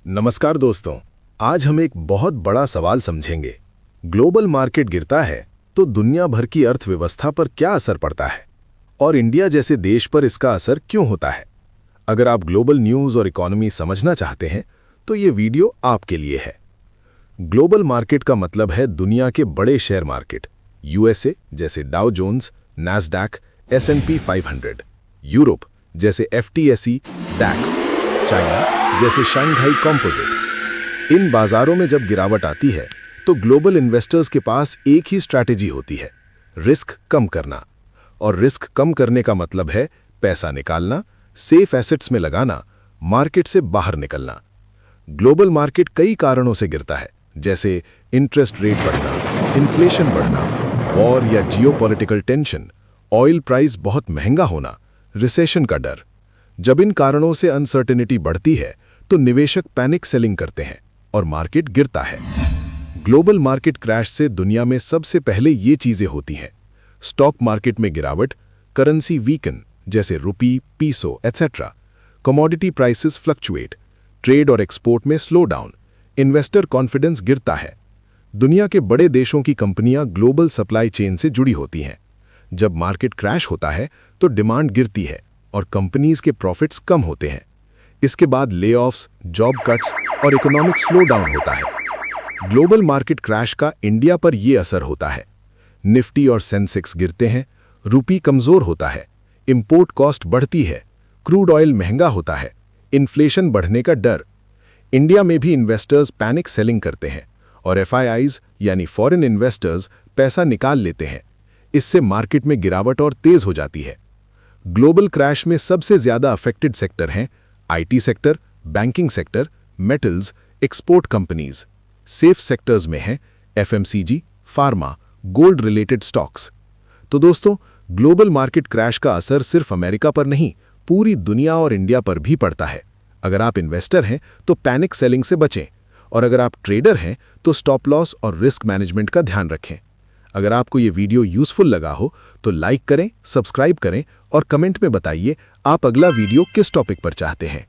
नमस्कार दोस्तों, आज हम एक बहुत बड़ा सवाल समझेंगे। ग्लोबल मार्केट गिरता है तो दुनिया भर की अर्थव्यवस्था पर क्या असर पड़ता है और इंडिया जैसे देश पर इसका असर क्यों होता है। अगर आप ग्लोबल न्यूज़ और इकोनॉमी समझना चाहते हैं तो ये वीडियो आपके लिए है। ग्लोबल मार्केट का मतलब है दुनिया के बड़े शेयर मार्केट, यूएसए जैसे Dow Jones, Nasdaq, S&P 500, Europe जैसे FTSE, डैक्स, चाइना जैसे शंघाई कॉम्पोजिट। इन बाजारों में जब गिरावट आती है तो ग्लोबल इन्वेस्टर्स के पास एक ही स्ट्रैटेजी होती है, रिस्क कम करना। और रिस्क कम करने का मतलब है पैसा निकालना, सेफ एसेट्स में लगाना, मार्केट से बाहर निकलना। ग्लोबल मार्केट कई कारणों से गिरता है, जैसे इंटरेस्ट रेट बढ़ना, इन्फ्लेशन बढ़ना, वॉर या जियोपॉलिटिकल टेंशन, ऑयल प्राइस बहुत महंगा होना, रिसेशन का डर। जब इन कारणों से अनसर्टेनिटी बढ़ती है तो निवेशक पैनिक सेलिंग करते हैं और मार्केट गिरता है। ग्लोबल मार्केट क्रैश से दुनिया में सबसे पहले ये चीजें होती हैं: स्टॉक मार्केट में गिरावट, करेंसी वीकन जैसे rupee, peso etcetera, commodity prices fluctuate, trade और एक्सपोर्ट में स्लो डाउन, इन्वेस्टर कॉन्फिडेंस गिरता है। दुनिया के बड़े देशों की कंपनियां ग्लोबल सप्लाई चेन से जुड़ी होती हैं। जब मार्केट क्रैश होता है तो डिमांड गिरती है और कंपनीज के प्रॉफिट्स कम होते हैं। इसके बाद लेऑफ्स, जॉब कट्स और इकोनॉमिक स्लो डाउन होता है। ग्लोबल मार्केट क्रैश का इंडिया पर यह असर होता है। निफ्टी और सेंसेक्स गिरते हैं, रुपी कमजोर होता है, इंपोर्ट कॉस्ट बढ़ती है, क्रूड ऑयल महंगा होता है, इन्फ्लेशन बढ़ने का डर। इंडिया में भी इन्वेस्टर्स पैनिक सेलिंग करते हैं और FIIs यानी फॉरेन इन्वेस्टर्स पैसा निकाल लेते हैं। इससे मार्केट में गिरावट और तेज हो जाती है। ग्लोबल क्रैश में सबसे ज्यादा अफेक्टेड सेक्टर हैं IT sector, banking sector, metals, export companies. Safe sectors में हैं FMCG, pharma, gold related stocks. तो दोस्तों, ग्लोबल मार्केट क्रैश का असर सिर्फ अमेरिका पर नहीं, पूरी दुनिया और इंडिया पर भी पड़ता है। अगर आप इन्वेस्टर हैं तो पैनिक सेलिंग से बचें, और अगर आप ट्रेडर हैं तो स्टॉप लॉस और रिस्क मैनेजमेंट का ध्यान रखें। अगर आपको ये वीडियो यूजफुल लगा हो तो लाइक करें, सब्सक्राइब करें और कमेंट में बताइए आप अगला वीडियो किस टॉपिक पर चाहते हैं।